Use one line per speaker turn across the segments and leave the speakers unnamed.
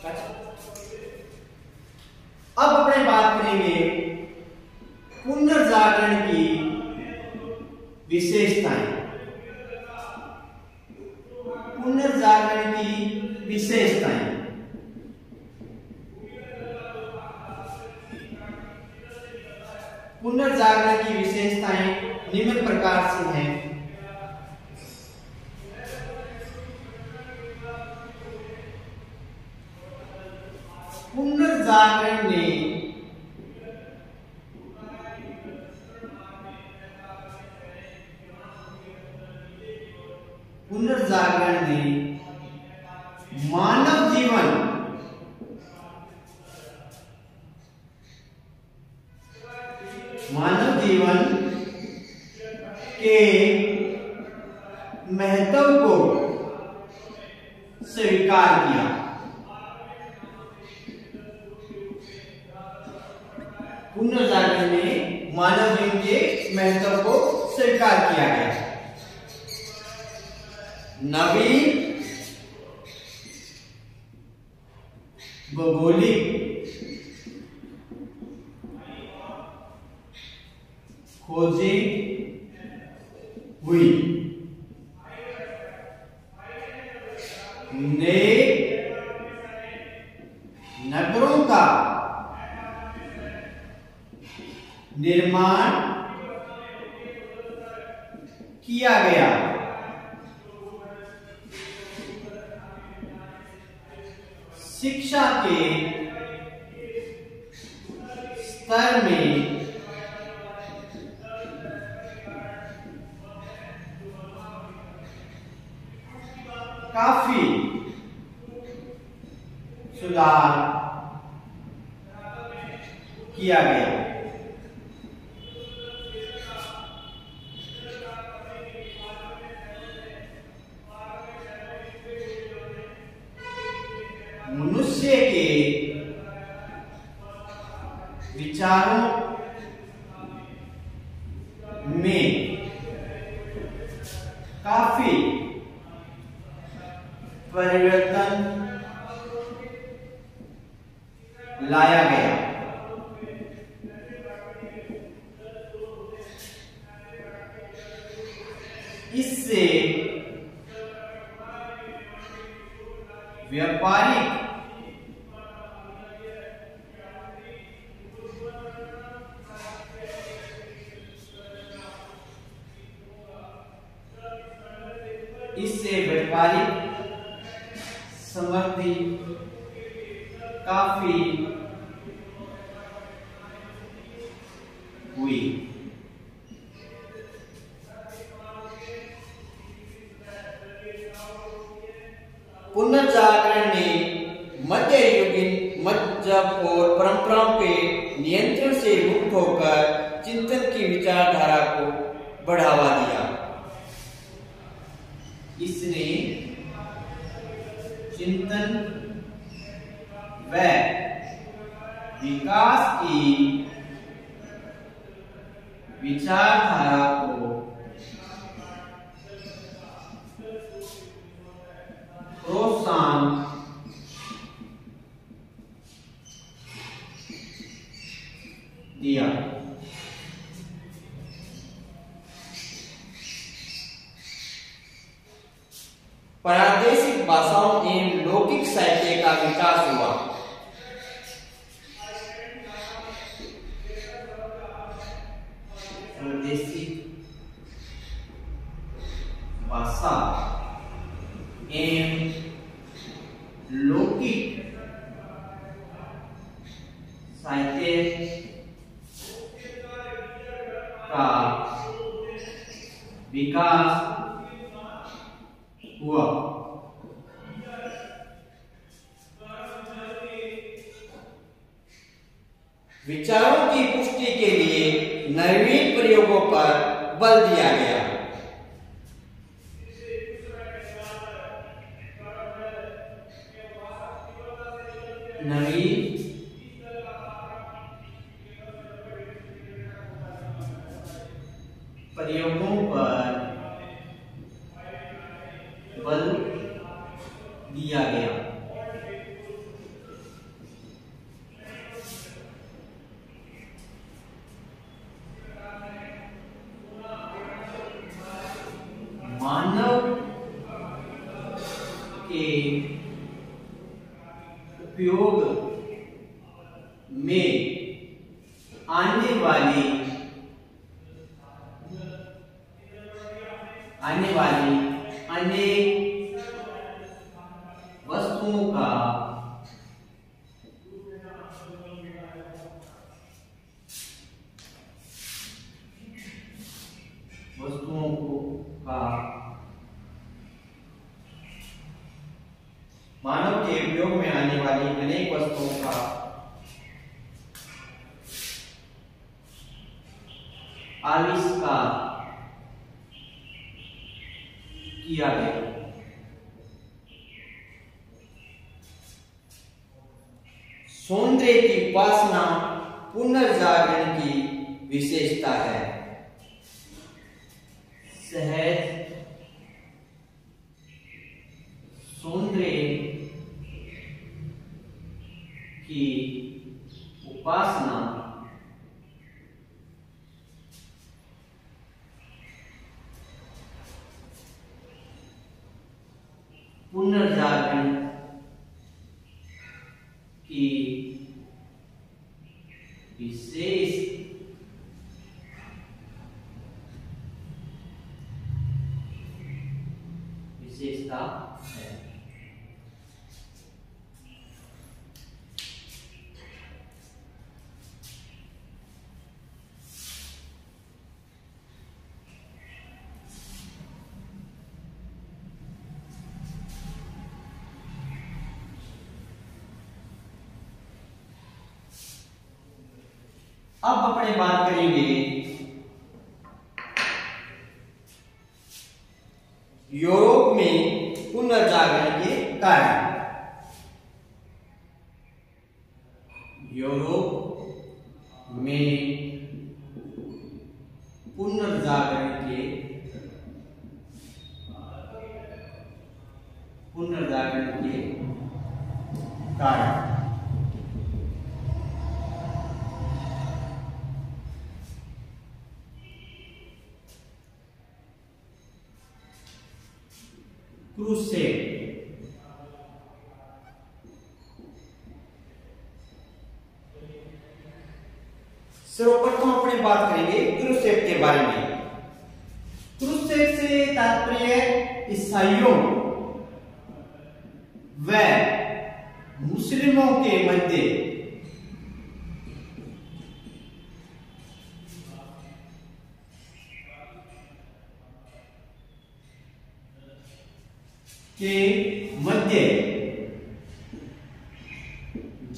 अब अपने बात करेंगे पुनर्जागरण की विशेषताएं। पुनर्जागरण की विशेषताएं। पुनर्जागरण की विशेषताएं निम्न प्रकार से हैं। पुनर्जागरण में मानव जीवन के महत्व को स्वीकार किया। पुनर्जागरण में मानव जीवन के महत्व को स्वीकार किया गया। नवीन भौगोलिक खोजें हुई। नए नगरों का निर्माण किया गया। शिक्षा के स्तर में काफी सुधार किया गया। मनुष्य के विचारों में काफी परिवर्तन लाया गया। इससे व्यापारिक समृद्धि काफी हुई। पुनर्जागरण ने मध्ययुगीन मजहब और परंपराओं के नियंत्रण से मुक्त होकर चिंतन की विचारधारा को बढ़ावा दिया। इसने चिंतन व विकास की विचारधारा को प्रोत्साहन दिया। प्रादेशिक भाषाओं एवं लौकिक साहित्य का विकास हुआ। प्रादेशिक भाषा एवं लौकिक साहित्य का विकास हुआ। विचारों की पुष्टि के लिए नवीन प्रयोगों पर बल दिया गया। नवीन प्रयोगों पर बल दिया गया। उपयोग में आने वाली अनेक वस्तुओं का मानव के उपयोग में आने वाली अनेक वस्तुओं का आविष्कार किया गया। सौंदर्य की उपासना पुनर्जागरण की विशेषता है। सहज सौंदर्य की उपासना पुनर्जागरण की विशेषता है। अब अपने बात करेंगे यूरोप में पुनर्जागरण के कारण। यूरोप में पुनर्जागरण के कारण क्रूसेड। सर्वप्रथम अपने बात करेंगे क्रूसेड के बारे में। क्रूसेड से तात्पर्य ईसाइयों व मुस्लिमों के मध्य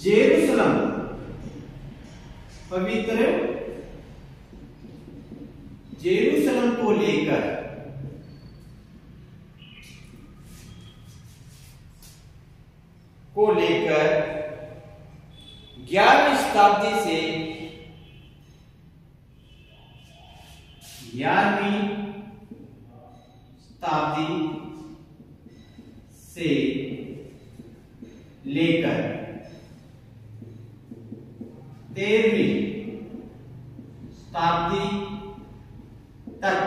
जेरूसलम पवित्र जेरूसलम को लेकर 11वीं शताब्दी से 11वीं शताब्दी से लेकर 13वीं शताब्दी तक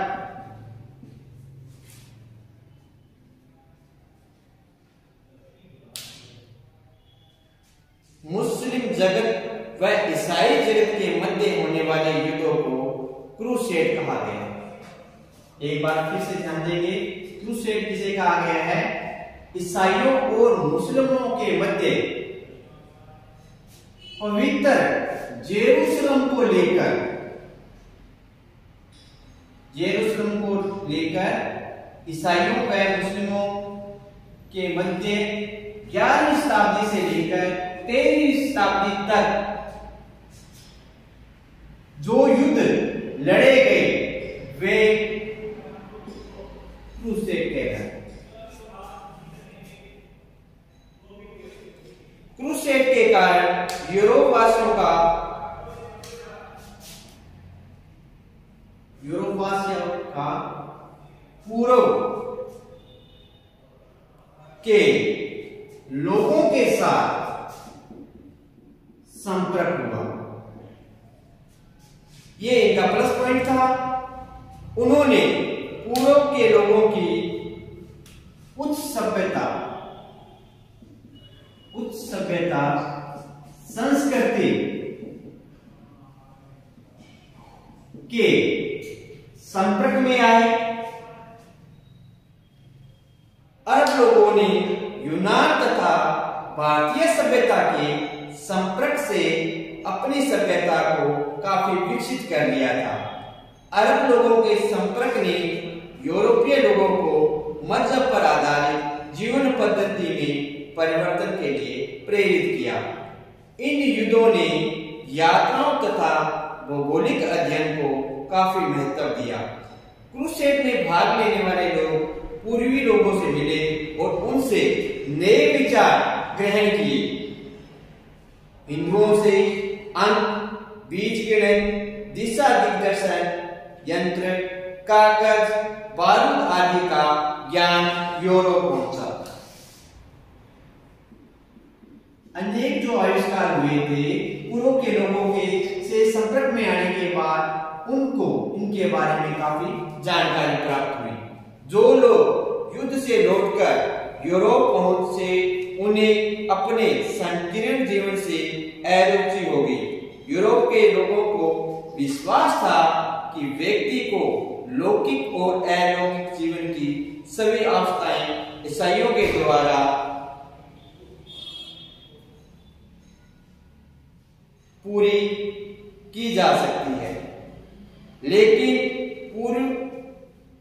मुस्लिम जगत व ईसाई जगत के मध्य होने वाले युद्धों को क्रूसेड कहा गया। एक बार फिर से ध्यान देंगे, क्रूसेड किसे कहा गया है? ईसाइयों और मुस्लिमों के मध्य पवित्र जेरूसलम को लेकर ईसाइयों व मुस्लिमों के मध्य 11वीं शताब्दी से लेकर 13वीं शताब्दी तक जो युद्ध लड़े गए वे क्रूसेड कहलाते। क्रूसेड के कारण यूरोप वासियों का पूर्व के लोगों के साथ संपर्क हुआ। ये इनका प्लस पॉइंट था। उन्होंने पूर्व के लोगों की उच्च उच्च सभ्यता संस्कृति के संपर्क में आए। अरब लोगों ने यूनान तथा भारतीय सभ्यता के संपर्क से अपनी सभ्यता को काफी विकसित कर लिया था। अरब लोगों के संपर्क ने यूरोपीय लोगों को मजहब पर आधारित जीवन पद्धति में परिवर्तन के लिए प्रेरित किया। इन युद्धों ने यात्राओं तथा भौगोलिक अध्ययन को काफी महत्व दिया। क्रूसेड में भाग लेने वाले लोग पूर्वी लोगों से मिले और उनसे नए विचार ग्रहण किए। हिंदुओं से अंक, बीजगणित, दिशा दिग्दर्शन यंत्र, कागज, बारूद आदि का ज्ञान यूरोप पहुंचा। अनेक जो आविष्कार हुए थे, पूर्व के लोगों के से संपर्क में आने के बाद उनको इनके बारे में काफी जानकारी प्राप्त हुई। जो लोग युद्ध से लौटकर यूरोप पहुंचे, उन्हें अपने संकीर्ण जीवन से अरुचि हो गई। यूरोप के लोगों को विश्वास था कि व्यक्ति को लौकिक और अलौकिक जीवन की सभी आवश्यकताएं ईसाइयों के द्वारा पूरी की जा सकती है। लेकिन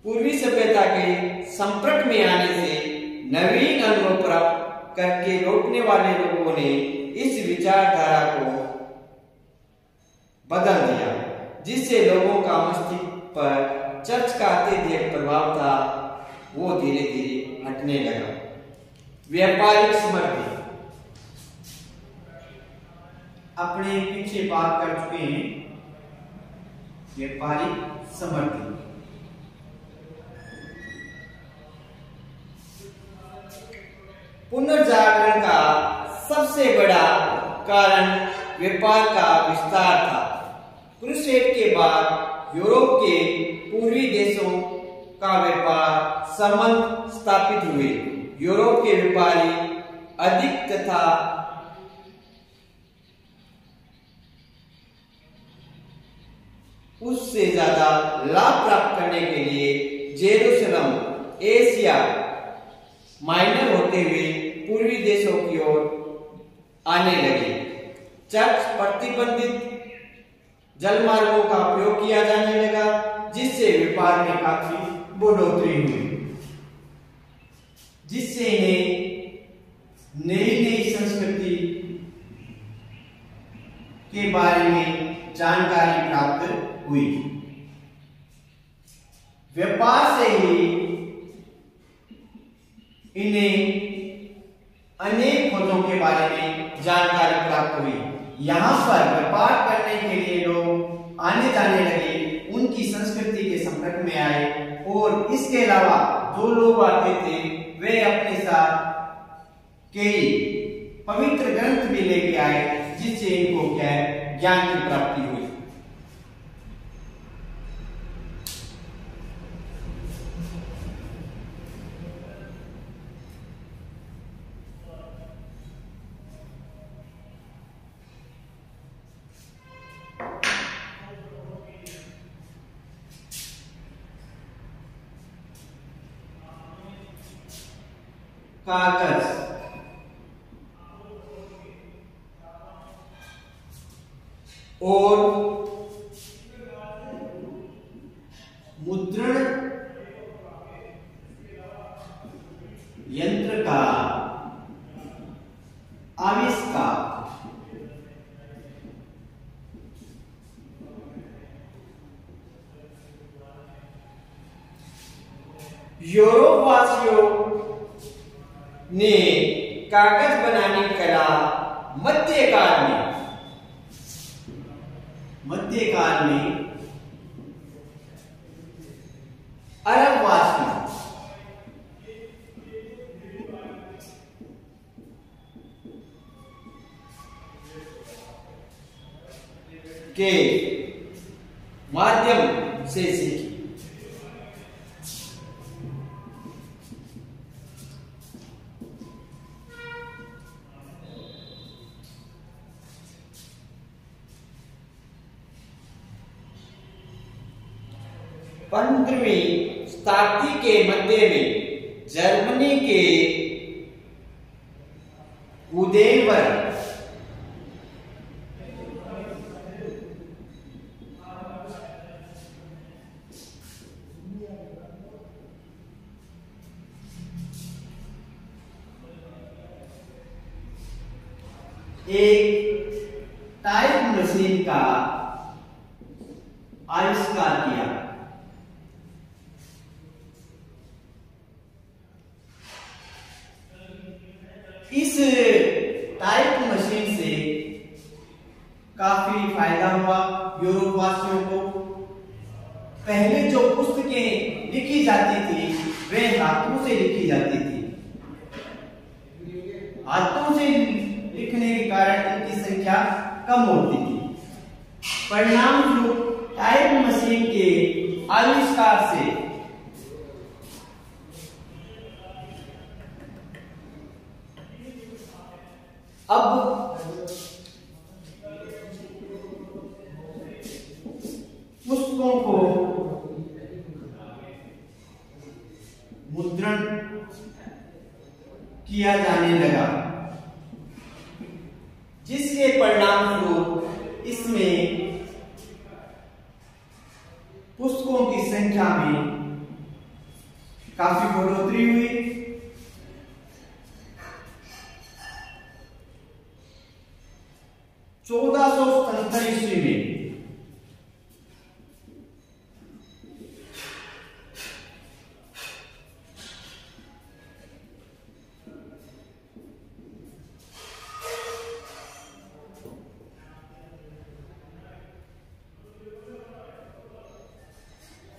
पूर्वी सभ्यता के संपर्क में आने से नवीन अनुभव प्राप्त करके लौटने वाले लोगों ने इस विचारधारा को बदल दिया, जिससे लोगों का मस्तिष्क पर चर्च का अत्यधिक प्रभाव था, वो धीरे धीरे हटने लगा। व्यापारिक समृद्धि, अपने पीछे बात कर चुके हैं। व्यापारिक समृद्धि पुनर्जागरण का सबसे बड़ा कारण व्यापार का विस्तार था। क्रूसेड के बाद यूरोप के पूर्वी देशों का व्यापार संबंध स्थापित हुए। यूरोप के व्यापारी अधिक तथा उससे ज्यादा लाभ प्राप्त करने के लिए जेरूसलम, एशिया माइनर होते हुए पूर्वी देशों की ओर आने लगे। चर्च प्रतिबंधित जलमार्गों का उपयोग किया जाने लगा, जिससे व्यापार में काफी बढ़ोतरी हुई, जिससे इन्हें नई नई संस्कृति के बारे में जानकारी प्राप्त हुई। व्यापार से ही इन्हें अनेक खोजों के बारे में जानकारी प्राप्त हुई। यहाँ पर व्यापार करने के लिए लोग आने जाने लगे, उनकी संस्कृति के संपर्क में आए, और इसके अलावा जो लोग आते थे वे अपने साथ कई पवित्र ग्रंथ भी लेके आए, जिससे इनको क्या है, ज्ञान की प्राप्ति हुई। कागज और मुद्रण यंत्र का आविष्कार यूरोप वासियों ने कागज बनाने की कला मध्यकाल में अरब वासियों के माध्यम से सीखी। 15वीं शताब्दी के मध्य में जर्मनी के उदेनबर्ग एक टाइप मशीन का आविष्कार किया। इस टाइप मशीन से काफी फायदा हुआ यूरोप वासियों को। पहले जो पुस्तकें लिखी जाती थी वे हाथों से लिखी जाती थी। हाथों से लिखने के कारण इनकी संख्या कम होती थी। परिणाम स्वरूप टाइप मशीन के आविष्कार से अब पुस्तकों को मुद्रण किया जाने लगा, जिसके परिणाम स्वरूप इसमें पुस्तकों की संख्या में काफी बढ़ोतरी हुई। 1477 ईस्वी में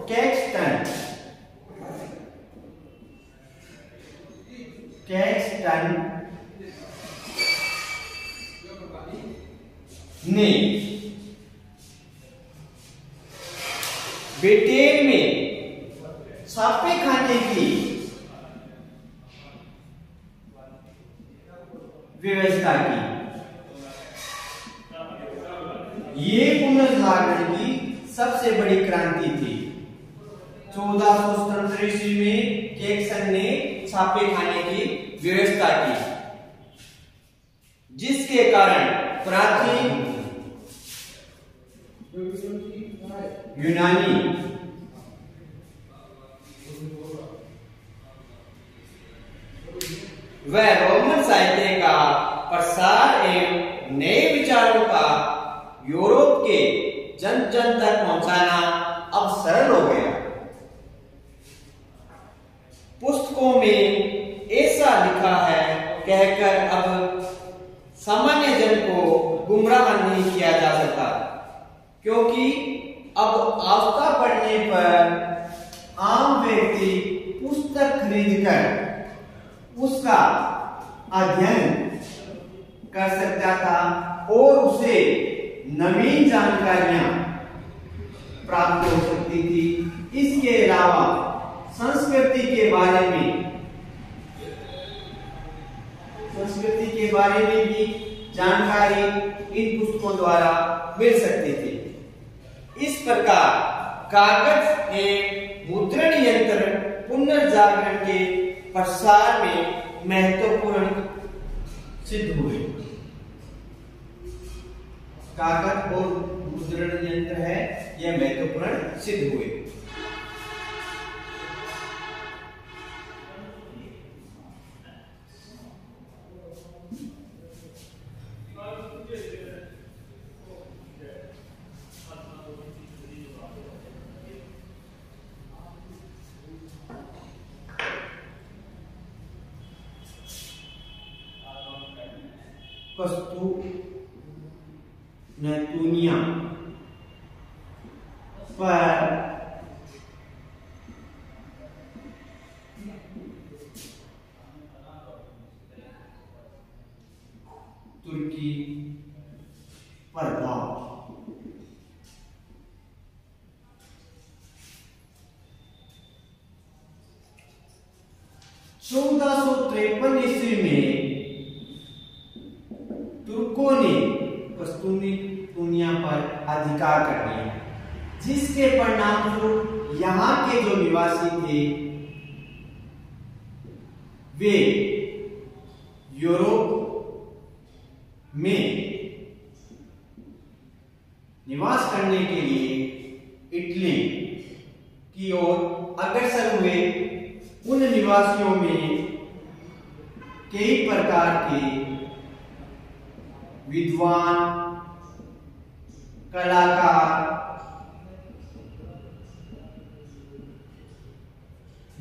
कैक्सटन ने ब्रिटेन में छापे खाने की व्यवस्था की। ये पुनर्जागरण की सबसे बड़ी क्रांति थी। 1477 ईस्वी में कैक्सन ने छापे खाने की व्यवस्था की, जिसके कारण प्राचीन यूनानी व रोमन साहित्य का प्रसार एवं नए विचारों का यूरोप के जन जन तक पहुंचाना अब सरल हो गया। पुस्तकों में ऐसा लिखा है कहकर अब सामान्य जन को गुमराह नहीं किया जा सकता, क्योंकि अब आवश्यकता पड़ने पर आम व्यक्ति पुस्तक खरीदकर उसका अध्ययन कर सकता था और उसे नवीन जानकारियां प्राप्त हो सकती थी। इसके अलावा संस्कृति के बारे में भी जानकारी इन पुस्तकों द्वारा मिल सकती थी। इस प्रकार कागज एवं मुद्रण यंत्र पुनर्जागरण के प्रसार में महत्वपूर्ण सिद्ध हुए। कागज और मुद्रण यंत्र है, यह महत्वपूर्ण सिद्ध हुए। क़ुस्तुनतुनिया पर तुर्की प्रभाव। 1453 ईस्वी में तुर्कों ने क़ुस्तुनतुनिया पर अधिकार कर लिया, जिसके परिणाम स्वरूप यहाँ के जो निवासी थे वे यूरोप में निवास करने के लिए इटली की ओर अग्रसर हुए। उन निवासियों में कई प्रकार के विद्वान, कलाकार,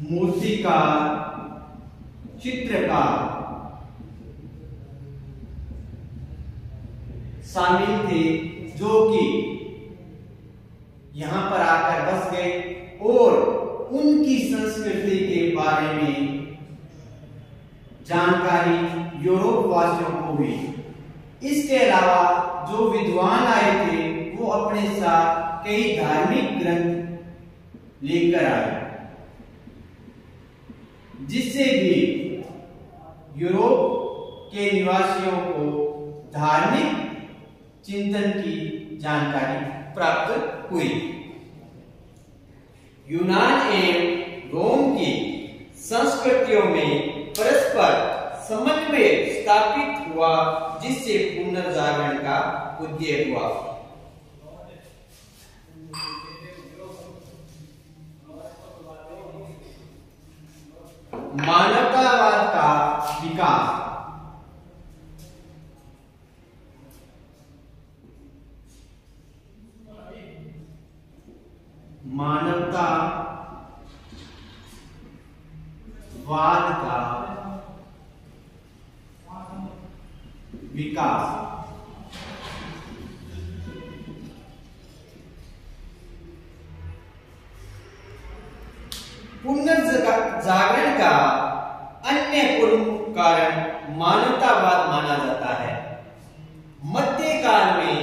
मूर्तिकार, चित्रकार शामिल थे, जो कि यहां पर आकर बस गए और उनकी संस्कृति के बारे में जानकारी यूरोप वासियों को हुई। इसके अलावा जो विद्वान आए थे वो अपने साथ कई धार्मिक ग्रंथ लेकर आए, जिससे भी यूरोप के निवासियों को धार्मिक चिंतन की जानकारी प्राप्त हुई। यूनान एवं रोम की संस्कृतियों में परस्पर समन्वय स्थापित हुआ, जिससे पुनर्जागरण का उदय हुआ। मानवतावाद का विकास। मानवतावाद का विकास पुनर्जागरण का अन्य प्रमुख कारण मानवतावाद माना जाता है। मध्यकाल में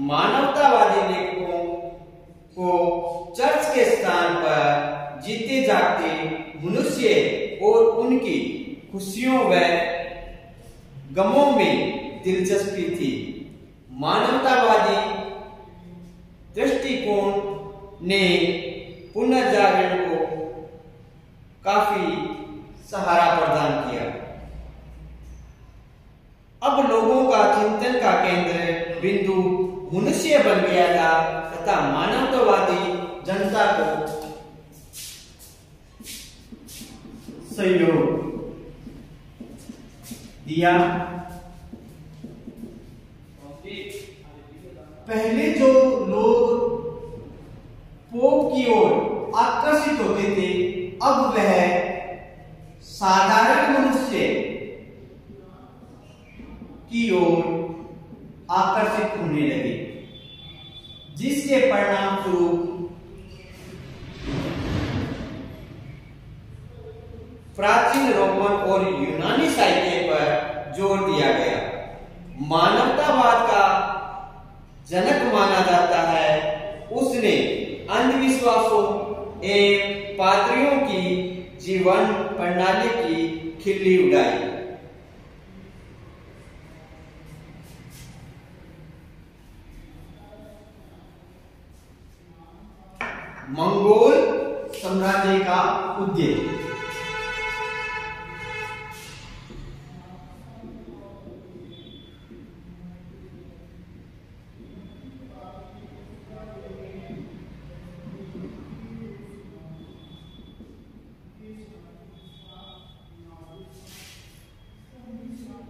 मानवतावादी लेखकों को चर्च के स्थान पर जीते जागते मनुष्य और उनकी खुशियों व गमों में दिलचस्पी थी। मानवतावादी दृष्टिकोण ने पुनर्जागरण को काफी सहारा प्रदान किया। अब लोगों का चिंतन का केंद्र बिंदु मनुष्य बन गया था तथा मानवतावादी जनता को सहयोग दिया। पहले जो लोग पोप की ओर आकर्षित होते थे, अब वह साधारण मनुष्य की ओर आकर्षित होने लगे, जिसके परिणाम स्वरूप प्राचीन रोमन और यूनानी साहित्य पर जोर दिया गया। मानवतावाद का जनक माना जाता है। उसने अंधविश्वासों एवं पाद्रियों की जीवन प्रणाली की खिल्ली उड़ाई। मंगोल साम्राज्य का उदय।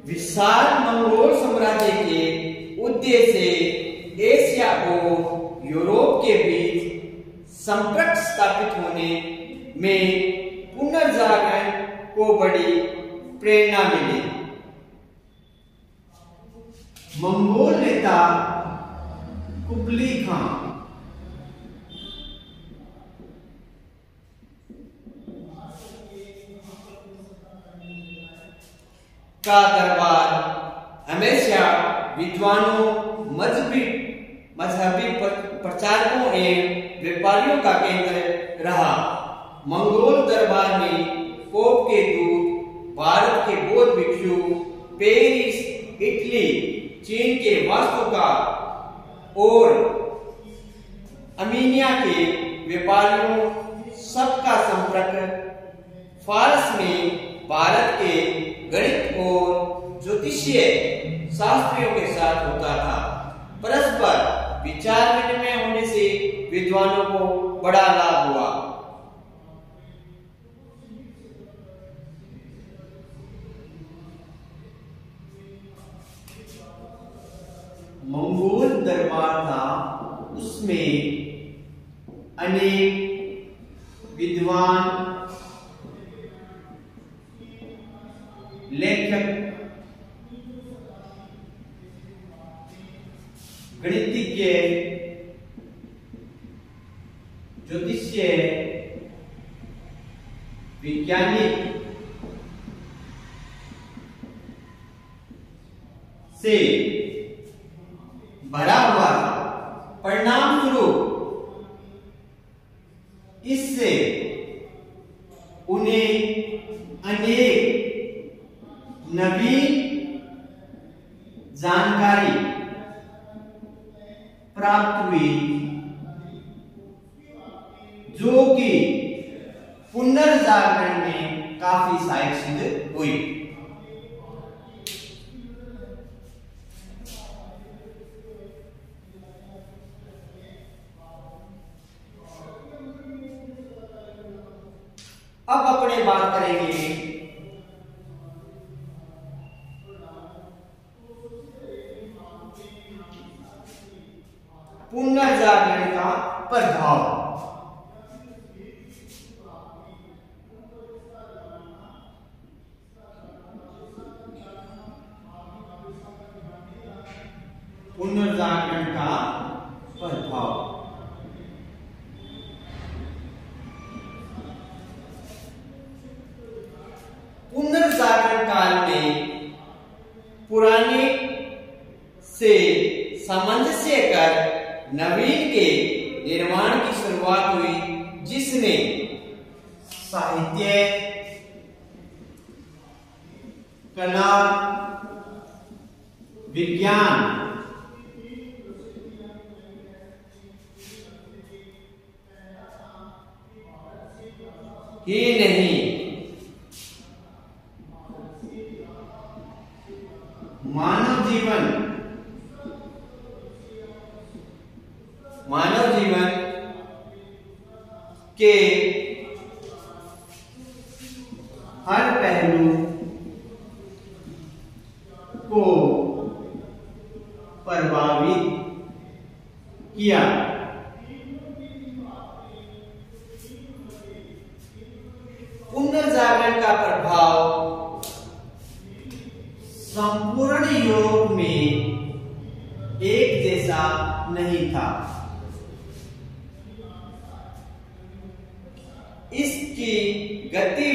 विशाल मंगोल साम्राज्य के उदय से एशिया और यूरोप के बीच संपर्क स्थापित होने में पुनर्जागरण को बड़ी प्रेरणा मिली। मंगोल नेता कुबली खान का दरबार हमेशा विद्वानों, मजहबी प्रचारकों एवं व्यापारियों का केंद्र रहा। मंगोल दरबार में पोप के दूत, भारत के बौद्ध भिक्षु, पेरिस, इटली, चीन के वास्तुकार और अर्मीनिया के व्यापारियों सबका संपर्क फारस में भारत के गणित और ज्योतिषीय शास्त्रियों के साथ होता था। परस्पर विचार विनिमय होने से विद्वानों को बड़ा लाभ हुआ। मंगोल दरबार था, उसमें अनेक विद्वान, लेखक, गणितज्ञ, ज्योतिष्य, वैज्ञानिक से भरा हुआ था। परिणाम स्वरूप इससे उन्हें अनेक नवीन जानकारी प्राप्त हुई, जो कि पुनर्जागरण में काफी सहायक सिद्ध हुई। अब अपने बात करेंगे पुनर्जागरण का प्रभाव। पुनर्जागरण का प्रभाव पुनर्जागरण काल में पुराने से सामंजस्य कर नवीन के निर्माण की शुरुआत हुई, जिसने साहित्य, कला, विज्ञान, ही नहीं मानव जीवन के हर पहलू को प्रभावित किया। पुनर्जागरण का प्रभाव संपूर्ण यूरोप में एक जैसा नहीं था। इसकी गति व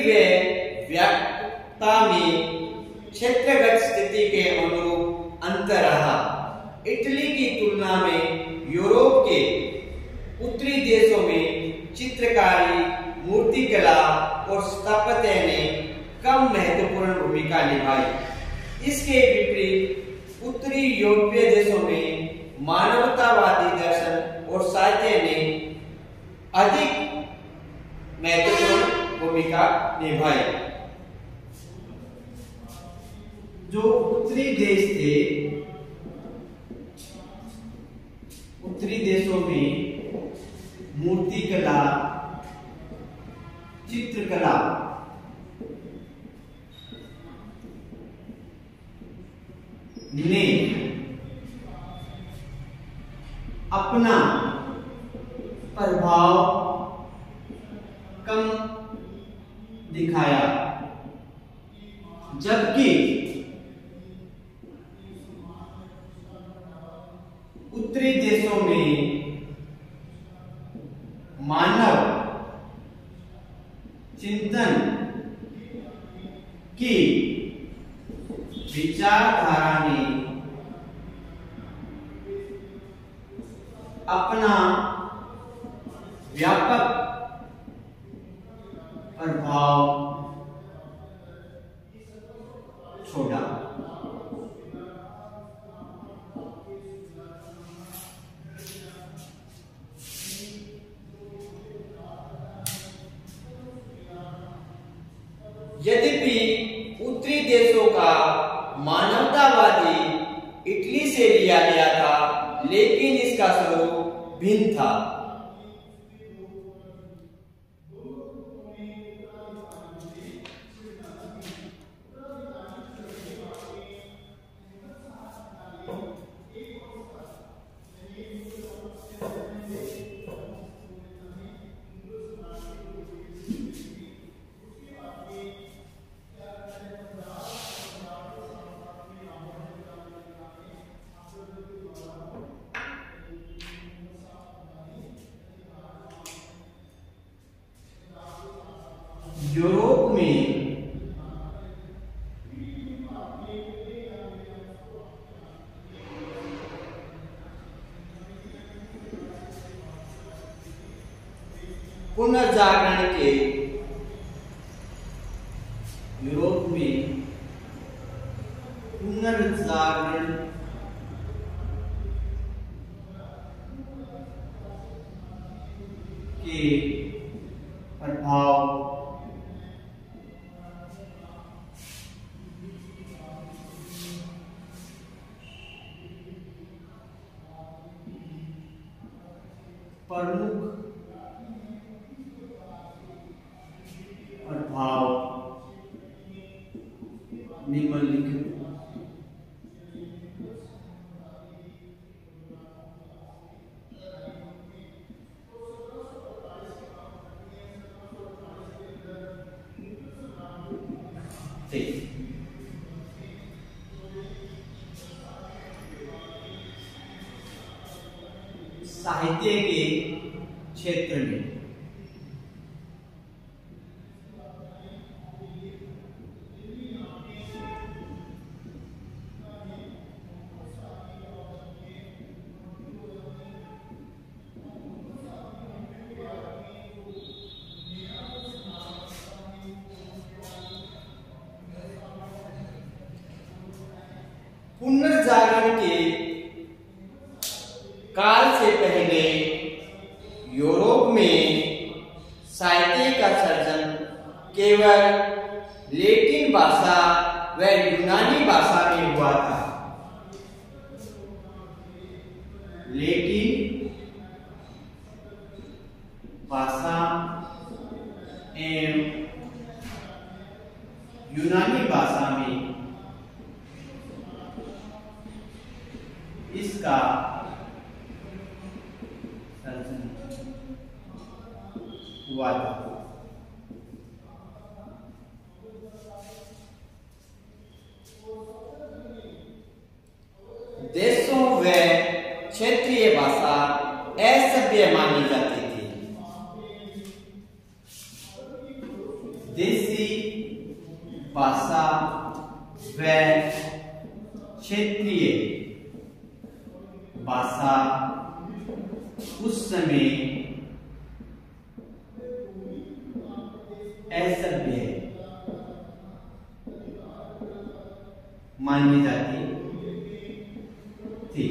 व्यापकता में क्षेत्रगत स्थिति के अनुरूप अंतर रहा। इटली की तुलना में यूरोप के उत्तरी देशों में चित्रकारी, मूर्तिकला और स्थापत्य ने कम महत्वपूर्ण भूमिका निभाई। इसके विपरीत उत्तरी यूरोपीय देशों में मानवतावादी दर्शन और साहित्य ने अधिक महत्वपूर्ण भूमिका निभाई। जो उत्तरी देश थे, उत्तरी देशों में मूर्तिकला, चित्रकला, ने अपना प्रभाव कम दिखाया, जबकि उत्तरी देशों में मानव चिंतन की विचारधारा ने अपना व्यापक प्रभाव छोड़ा। यद्यपि उत्तरी देशों का मानवतावादी इटली से लिया गया था, लेकिन इसका स्वरूप भिन्न था। यूरोप में पुनर्जागरण के प्रभाव प्रमुख प्रभाव निम्नलिखित थे। साहित्य के क्षेत्र में पुनर्जागरण के काल से पहले यूरोप में साहित्य का सर्जन केवल लैटिन भाषा व यूनानी भाषा में हुआ था। लैटिन भाषा एवं यूनानी भाषा में इसका सर्जन हुआ था। देशों व क्षेत्रीय भाषा असभ्य मानी जाती थी। देसी भाषा व क्षेत्रीय भाषा उस समय असभ्य मानी जाती थी।